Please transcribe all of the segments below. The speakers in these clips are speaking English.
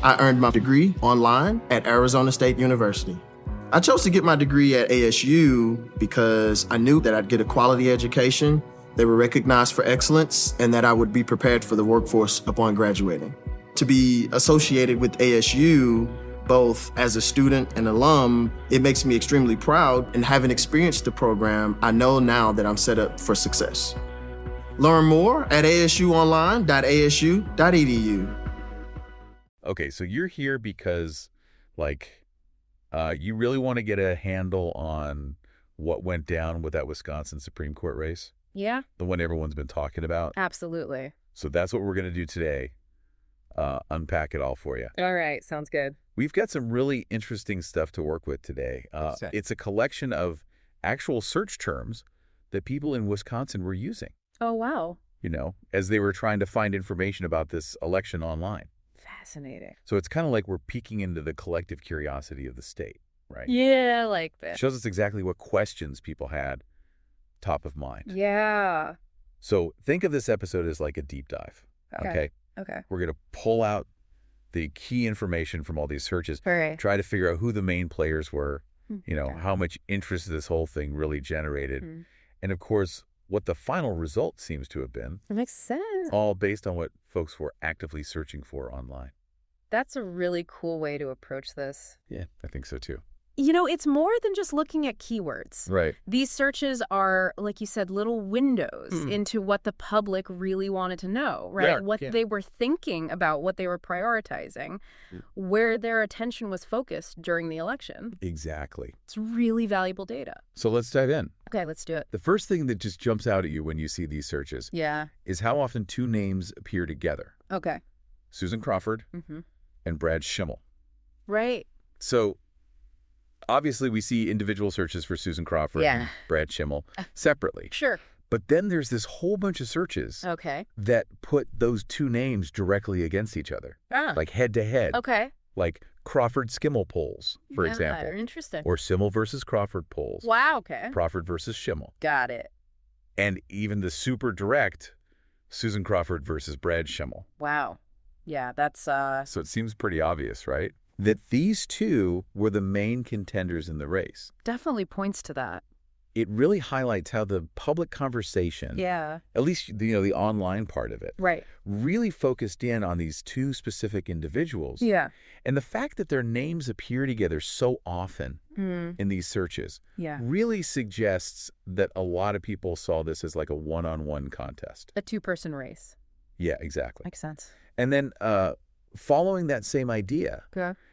I earned my degree online at Arizona State University. I chose to get my degree at ASU because I knew that I'd get a quality education, they were recognized for excellence, and that I would be prepared for the workforce upon graduating. To be associated with ASU, both as a student and alum, it makes me extremely proud, and having experienced the program, I know now that I'm set up for success. Learn more at asuonline.asu.edu. Okay, so you're here because, you really want to get a handle on what went down with that Wisconsin Supreme Court race? Yeah. The one everyone's been talking about? Absolutely. So that's what we're going to do today. Unpack it all for you. All right, sounds good. We've got some really interesting stuff to work with today. It's a collection of actual search terms that people in Wisconsin were using. Oh, wow. As they were trying to find information about this election online. Fascinating. So it's kind of like we're peeking into the collective curiosity of the state, right? Yeah, I like that. Shows us exactly what questions people had top of mind. Yeah. So think of this episode as like a deep dive, okay? We're going to pull out the key information from all these searches, Right. try to figure out who the main players were, how much interest this whole thing really generated, and of course, what the final result seems to have been. That makes sense. All based on what folks were actively searching for online. That's a really cool way to approach this. Yeah, I think so too. It's more than just looking at keywords. Right. These searches are, like you said, little windows into what the public really wanted to know, right? They were thinking about, what they were prioritizing, where their attention was focused during the election. Exactly. It's really valuable data. So let's dive in. Okay, let's do it. The first thing that just jumps out at you when you see these searches is how often two names appear together. Okay. Susan Crawford and Brad Schimmel. Right. So obviously we see individual searches for Susan Crawford and Brad Schimmel separately. Sure. But then there's this whole bunch of searches that put those two names directly against each other, like head to head. Okay. Like Crawford Skimmel polls, for example. Interesting. Or Schimmel versus Crawford polls. Wow, okay. Crawford versus Schimmel. Got it. And even the super direct Susan Crawford versus Brad Schimmel. Wow. Yeah, that's... So it seems pretty obvious, right? That these two were the main contenders in the race. Definitely points to that. It really highlights how the public conversation, at least the online part of it, really focused in on these two specific individuals. Yeah. And the fact that their names appear together so often in these searches really suggests that a lot of people saw this as like a one-on-one contest. A two-person race. Yeah, exactly. Makes sense. And then following that same idea,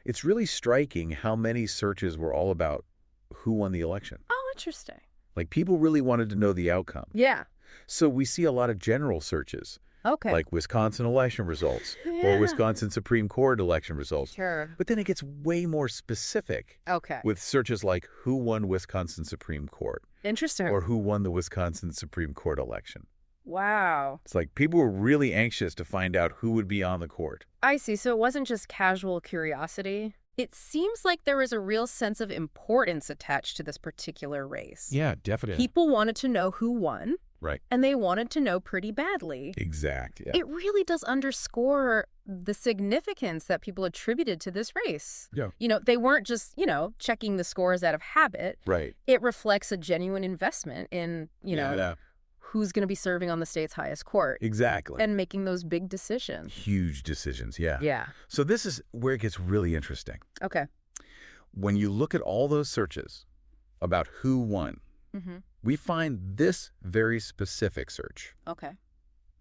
it's really striking how many searches were all about who won the election. Oh, interesting. Like people really wanted to know the outcome. Yeah. So we see a lot of general searches. Okay. Like Wisconsin election results or Wisconsin Supreme Court election results. Sure. But then it gets way more specific. Okay. With searches like who won Wisconsin Supreme Court. Interesting. Or who won the Wisconsin Supreme Court election. Wow. It's like people were really anxious to find out who would be on the court. I see. So it wasn't just casual curiosity. It seems like there was a real sense of importance attached to this particular race. Yeah, definitely. People wanted to know who won. Right. And they wanted to know pretty badly. Exact, yeah. It really does underscore the significance that people attributed to this race. Yeah. They weren't just, checking the scores out of habit. Right. It reflects a genuine investment in, who's going to be serving on the state's highest court. Exactly. And making those big decisions. Huge decisions, yeah. Yeah. So this is where it gets really interesting. Okay. When you look at all those searches about who won, we find this very specific search. Okay.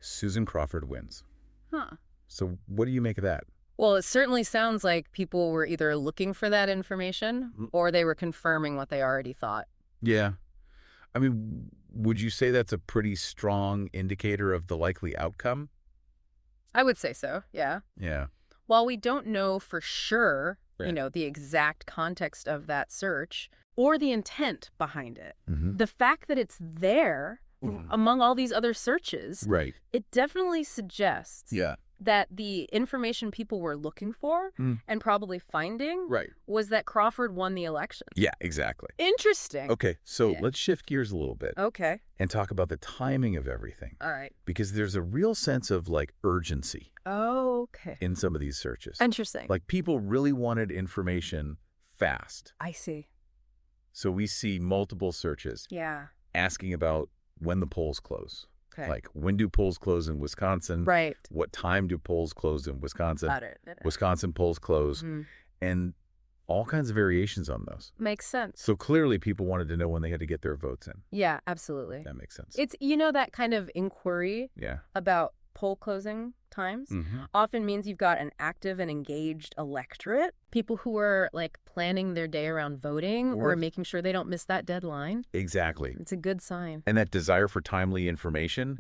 Susan Crawford wins. Huh. So what do you make of that? Well, it certainly sounds like people were either looking for that information or they were confirming what they already thought. Yeah. I mean, would you say that's a pretty strong indicator of the likely outcome? I would say so, yeah. Yeah. While we don't know for sure, the exact context of that search or the intent behind it, the fact that it's there among all these other searches, it definitely suggests that the information people were looking for and probably finding was that Crawford won the election. Yeah, exactly. Interesting. Okay, so let's shift gears a little bit. Okay. And talk about the timing of everything. All right. Because there's a real sense of like urgency. Okay. In some of these searches. Interesting. Like people really wanted information fast. I see. So we see multiple searches. Yeah. Asking about when the polls close. Okay. Like, when do polls close in Wisconsin? Right. What time do polls close in Wisconsin? Got it. Wisconsin polls close. And all kinds of variations on those. Makes sense. So clearly people wanted to know when they had to get their votes in. Yeah, absolutely. That makes sense. It's, that kind of inquiry about poll closing times often means you've got an active and engaged electorate, people who are like planning their day around voting or making sure they don't miss that deadline. Exactly. It's a good sign. And that desire for timely information,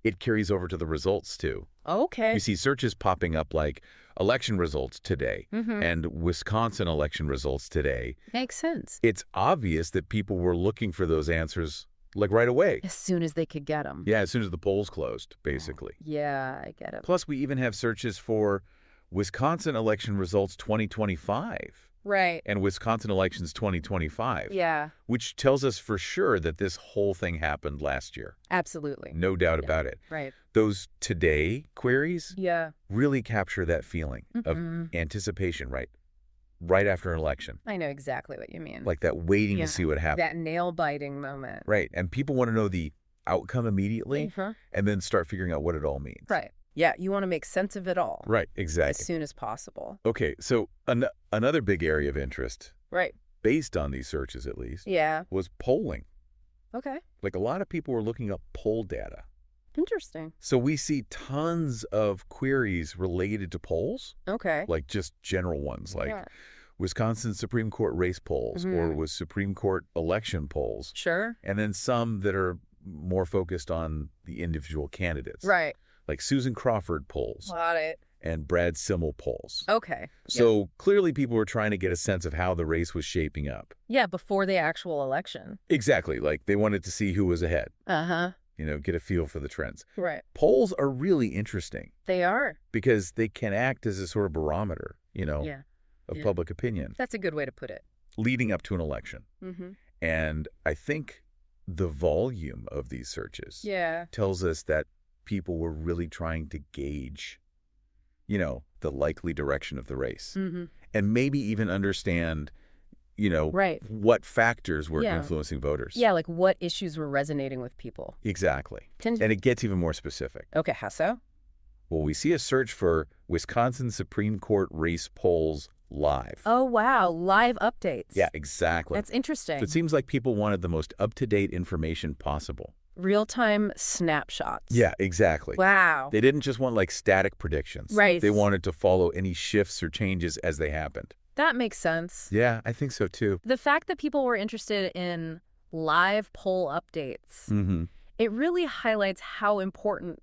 it carries over to the results too. Okay. You see searches popping up like election results today and Wisconsin election results today. Makes sense. It's obvious that people were looking for those answers like right away. As soon as they could get them. Yeah, as soon as the polls closed, basically. Yeah, I get it. Plus, we even have searches for Wisconsin election results 2025. Right. And Wisconsin elections 2025. Yeah. Which tells us for sure that this whole thing happened last year. Absolutely. No doubt about it. Right. Those today queries really capture that feeling of anticipation, right? Right after an election. I know exactly what you mean. Like that waiting to see what happens. That nail-biting moment. Right. And people want to know the outcome immediately and then start figuring out what it all means. Right. Yeah, you want to make sense of it all. Right, exactly. As soon as possible. Okay, so another big area of interest, based on these searches at least, was polling. Okay. Like a lot of people were looking up poll data. Interesting. So we see tons of queries related to polls. Okay. Like just general ones, like Wisconsin Supreme Court race polls or was Supreme Court election polls. Sure. And then some that are more focused on the individual candidates. Right. Like Susan Crawford polls. Got it. And Brad Simmel polls. Okay. So clearly people were trying to get a sense of how the race was shaping up. Yeah, before the actual election. Exactly. Like they wanted to see who was ahead. Get a feel for the trends. Right. Polls are really interesting. They are. Because they can act as a sort of barometer, of public opinion. That's a good way to put it. Leading up to an election. And I think the volume of these searches tells us that people were really trying to gauge, the likely direction of the race. And maybe even understand, what factors were influencing voters. Yeah, like what issues were resonating with people. Exactly. And it gets even more specific. Okay, how so? Well, we see a search for Wisconsin Supreme Court race polls live. Oh, wow. Live updates. Yeah, exactly. That's interesting. So it seems like people wanted the most up-to-date information possible. Real-time snapshots. Yeah, exactly. Wow. They didn't just want like static predictions. Right. They wanted to follow any shifts or changes as they happened. That makes sense. Yeah, I think so too. The fact that people were interested in live poll updates, it really highlights how important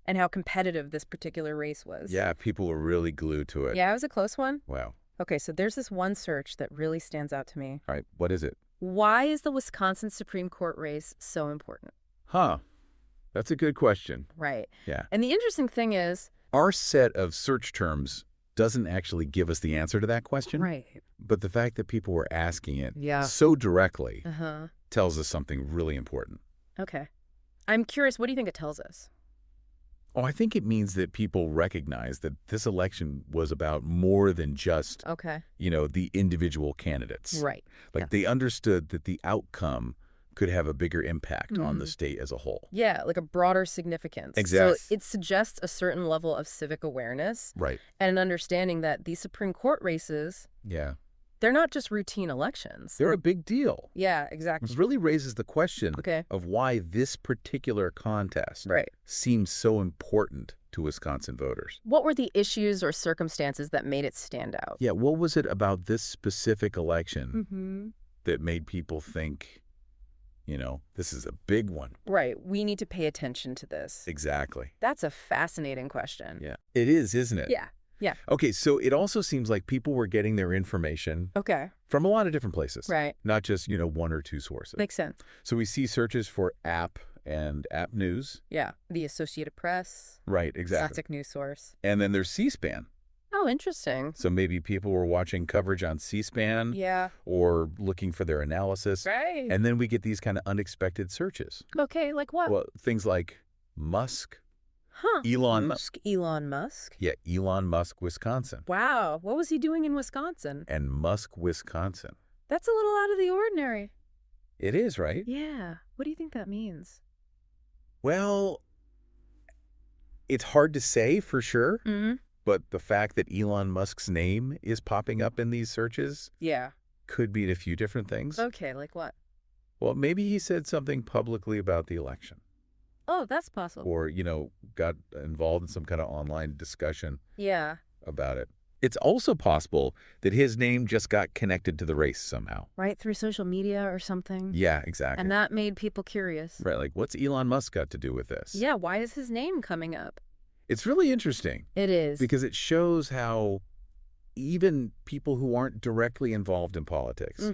and how competitive this particular race was. Yeah, people were really glued to it. Yeah, it was a close one. Wow. Okay, so there's this one search that really stands out to me. All right, what is it? Why is the Wisconsin Supreme Court race so important? That's a good question. Right. Yeah. And the interesting thing is, our set of search terms doesn't actually give us the answer to that question. Right. But the fact that people were asking it so directly tells us something really important. Okay. I'm curious, what do you think it tells us? Oh, I think it means that people recognize that this election was about more than just, the individual candidates. Right. Like they understood that the outcome could have a bigger impact on the state as a whole. Yeah, like a broader significance. Exactly. So it suggests a certain level of civic awareness. Right. And an understanding that these Supreme Court races, they're not just routine elections. They're a big deal. Yeah, exactly. It really raises the question of why this particular contest seems so important to Wisconsin voters. What were the issues or circumstances that made it stand out? Yeah, what was it about this specific election that made people think, this is a big one? Right. We need to pay attention to this. Exactly. That's a fascinating question. Yeah. It is, isn't it? Yeah. Yeah. Okay, so it also seems like people were getting their information from a lot of different places. Right. Not just, one or two sources. Makes sense. So we see searches for app and App News. Yeah, the Associated Press. Right, exactly. Classic news source. And then there's C-SPAN. Oh, interesting. So maybe people were watching coverage on C-SPAN. Yeah. Or looking for their analysis. Right. And then we get these kind of unexpected searches. Okay, like what? Well, things like Musk. Huh. Elon Musk. Elon Musk? Yeah, Elon Musk, Wisconsin. Wow. What was he doing in Wisconsin? And Musk, Wisconsin. That's a little out of the ordinary. It is, right? Yeah. What do you think that means? Well, it's hard to say for sure. Mm-hmm. But the fact that Elon Musk's name is popping up in these searches could mean a few different things. Okay, like what? Well, maybe he said something publicly about the election. Oh, that's possible. Or, got involved in some kind of online discussion about it. It's also possible that his name just got connected to the race somehow. Right, through social media or something. Yeah, exactly. And that made people curious. Right, like what's Elon Musk got to do with this? Yeah, why is his name coming up? It's really interesting. It is. Because it shows how even people who aren't directly involved in politics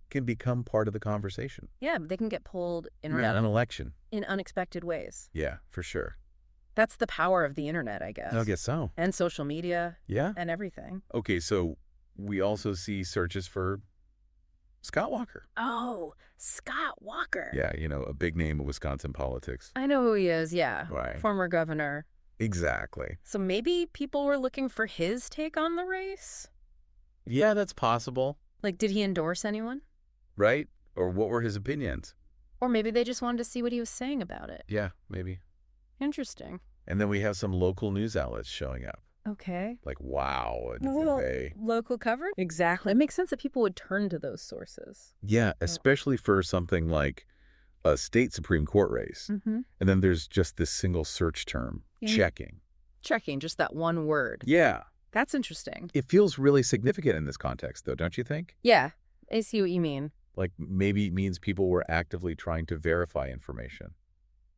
can become part of the conversation. Yeah, they can get pulled in an election. In unexpected ways. Yeah, for sure. That's the power of the internet, I guess. I guess so. And social media. Yeah. And everything. Okay, so we also see searches for Scott Walker. Oh, Scott Walker. Yeah, a big name of Wisconsin politics. I know who he is, yeah. Right. Former governor. Exactly. So maybe people were looking for his take on the race? Yeah, that's possible. Like, did he endorse anyone? Right? Or what were his opinions? Or maybe they just wanted to see what he was saying about it. Yeah, maybe. Interesting. And then we have some local news outlets showing up. Okay. Like, wow. Local coverage? Exactly. It makes sense that people would turn to those sources. Yeah, especially for something like a state Supreme Court race. And then there's just this single search term, checking. Checking, just that one word. Yeah. That's interesting. It feels really significant in this context, though, don't you think? Yeah, I see what you mean. Like, maybe it means people were actively trying to verify information.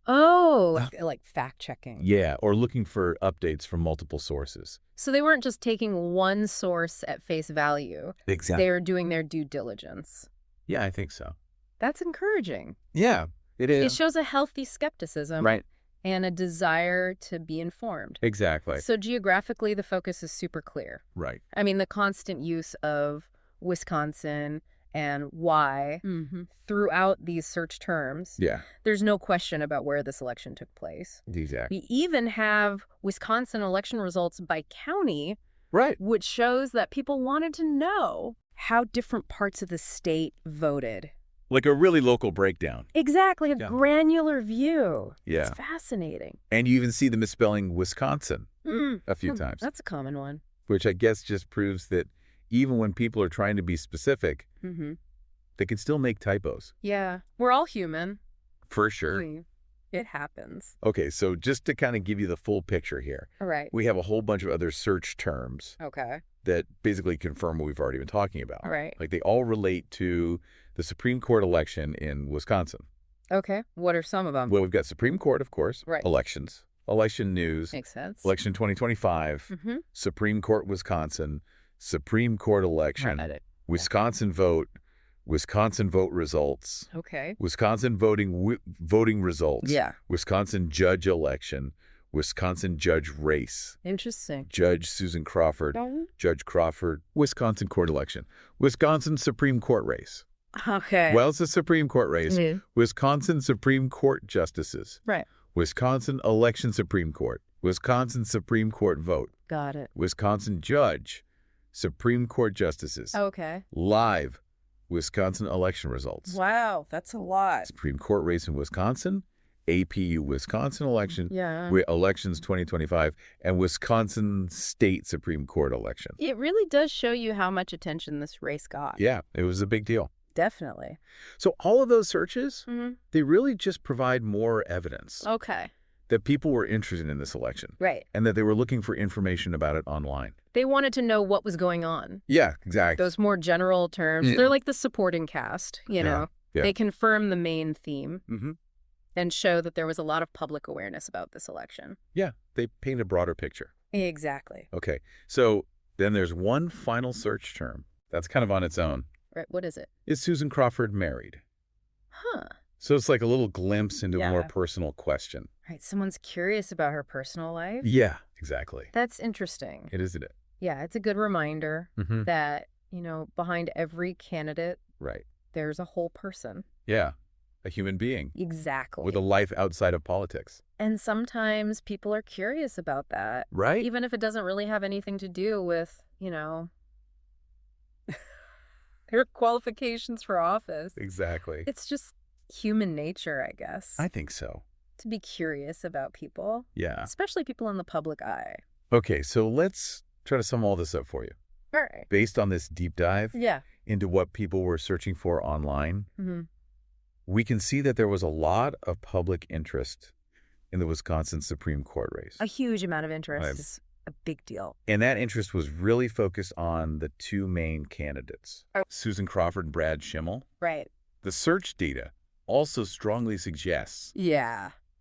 Oh, like fact-checking. Yeah, or looking for updates from multiple sources. So they weren't just taking one source at face value. Exactly. They were doing their due diligence. Yeah, I think so. That's encouraging. Yeah, it is. It shows a healthy skepticism. Right. And a desire to be informed. Exactly. So geographically, the focus is super clear. Right. I mean, the constant use of Wisconsin and why throughout these search terms. Yeah. There's no question about where this election took place. Exactly. We even have Wisconsin election results by county. Right. Which shows that people wanted to know how different parts of the state voted. Like a really local breakdown. Exactly, a granular view. Yeah. It's fascinating. And you even see the misspelling Wisconsin a few times. That's a common one. Which I guess just proves that even when people are trying to be specific, they can still make typos. Yeah, we're all human. For sure. It happens. Okay, so just to kind of give you the full picture here. All right. We have a whole bunch of other search terms. Okay. That basically confirm what we've already been talking about. All right. Like they all relate to the Supreme Court election in Wisconsin. Okay. What are some of them? Well, we've got Supreme Court, of course. Right. Elections. Election news. Makes sense. Election 2025. Supreme Court, Wisconsin. Supreme Court election. Right. Wisconsin vote. Wisconsin vote results. Okay. Wisconsin voting results. Yeah. Wisconsin judge election. Wisconsin judge race. Interesting. Judge Susan Crawford. Judge Crawford. Wisconsin court election. Wisconsin Supreme Court race. Okay. Well, it's a Supreme Court race. Wisconsin Supreme Court justices. Right. Wisconsin election Supreme Court. Wisconsin Supreme Court vote. Got it. Wisconsin judge. Supreme Court justices. Okay. Live. Wisconsin election results. Wow, that's a lot. Supreme Court race in Wisconsin. APU Wisconsin election, elections 2025, and Wisconsin State Supreme Court election. It really does show you how much attention this race got. Yeah, it was a big deal. Definitely. So all of those searches, they really just provide more evidence. Okay. That people were interested in this election. Right. And that they were looking for information about it online. They wanted to know what was going on. Yeah, exactly. Those more general terms. They're like the supporting cast, you know. Yeah. They confirm the main theme. And show that there was a lot of public awareness about this election. Yeah, they paint a broader picture. Exactly. Okay, so then there's one final search term that's kind of on its own. Right, what is it? Is Susan Crawford married? Huh. So it's like a little glimpse into a more personal question. Right. Someone's curious about her personal life. Yeah, exactly. That's interesting. It isn't it? Yeah, it's a good reminder that, behind every candidate, there's a whole person. Yeah, a human being. Exactly. With a life outside of politics. And sometimes people are curious about that. Right. Even if it doesn't really have anything to do with, their qualifications for office. Exactly. It's just human nature, I guess. I think so. To be curious about people. Yeah. Especially people in the public eye. Okay, so let's try to sum all this up for you. All right. Based on this deep dive into what people were searching for online, we can see that there was a lot of public interest in the Wisconsin Supreme Court race. A huge amount of interest is a big deal. And that interest was really focused on the two main candidates, Susan Crawford and Brad Schimmel. Right. The search data also strongly suggests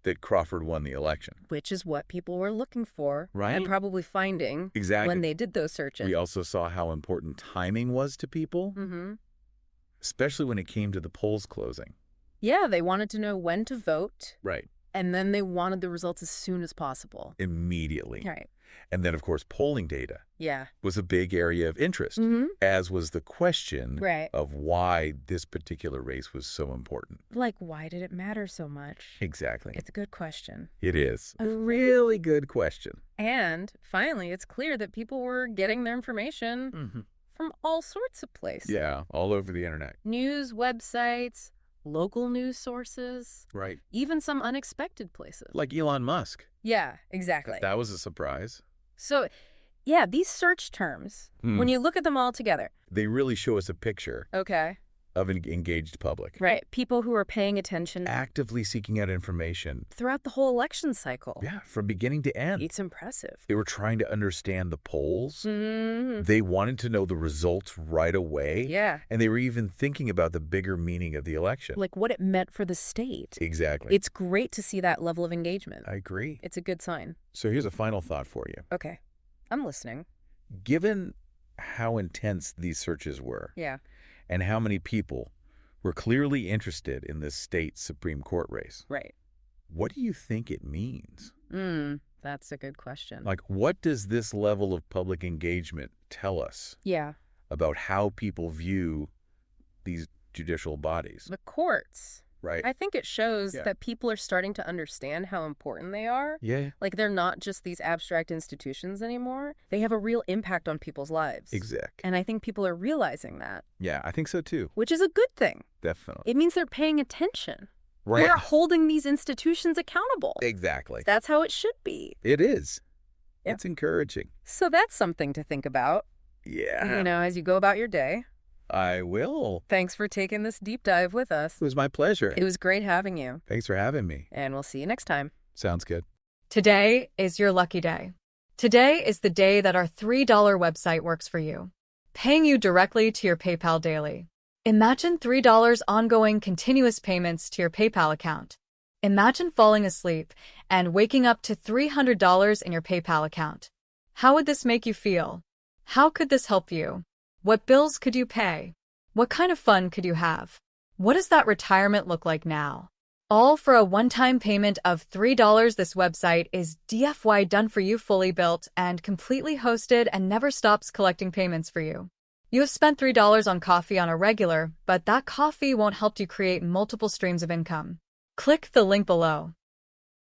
that Crawford won the election. Which is what people were looking for. Right. And probably finding when they did those searches. We also saw how important timing was to people, especially when it came to the polls closing. Yeah, they wanted to know when to vote. Right. And then they wanted the results as soon as possible. Immediately. Right. And then, of course, polling data was a big area of interest, as was the question of why this particular race was so important. Like, why did it matter so much? Exactly. It's a good question. It is. A really good question. And finally, it's clear that people were getting their information from all sorts of places. Yeah, all over the internet. News, websites, local news sources. Right. Even some unexpected places. Like Elon Musk. Yeah, exactly. That was a surprise. So, yeah, these search terms, when you look at them all together, they really show us a picture of an engaged public. Right. People who are paying attention. Actively seeking out information. Throughout the whole election cycle. Yeah, from beginning to end. It's impressive. They were trying to understand the polls. They wanted to know the results right away. Yeah. And they were even thinking about the bigger meaning of the election. Like what it meant for the state. Exactly. It's great to see that level of engagement. I agree. It's a good sign. So here's a final thought for you. Okay. I'm listening. Given how intense these searches were. Yeah. And how many people were clearly interested in this state Supreme Court race. Right. What do you think it means? That's a good question. Like, what does this level of public engagement tell us about how people view these judicial bodies? The courts. Right. I think it shows that people are starting to understand how important they are. Yeah. Like they're not just these abstract institutions anymore. They have a real impact on people's lives. Exactly. And I think people are realizing that. Yeah, I think so too. Which is a good thing. Definitely. It means they're paying attention. Right. We're holding these institutions accountable. Exactly. That's how it should be. It is. Yeah. It's encouraging. So that's something to think about. Yeah. As you go about your day. I will. Thanks for taking this deep dive with us. It was my pleasure. It was great having you. Thanks for having me. And we'll see you next time. Sounds good. Today is your lucky day. Today is the day that our $3 website works for you, paying you directly to your PayPal daily. Imagine $3 ongoing continuous payments to your PayPal account. Imagine falling asleep and waking up to $300 in your PayPal account. How would this make you feel? How could this help you? What bills could you pay? What kind of fun could you have? What does that retirement look like now? All for a one-time payment of $3. This website is DFY done for you, fully built and completely hosted, and never stops collecting payments for you. You have spent $3 on coffee on a regular, but that coffee won't help you create multiple streams of income. Click the link below.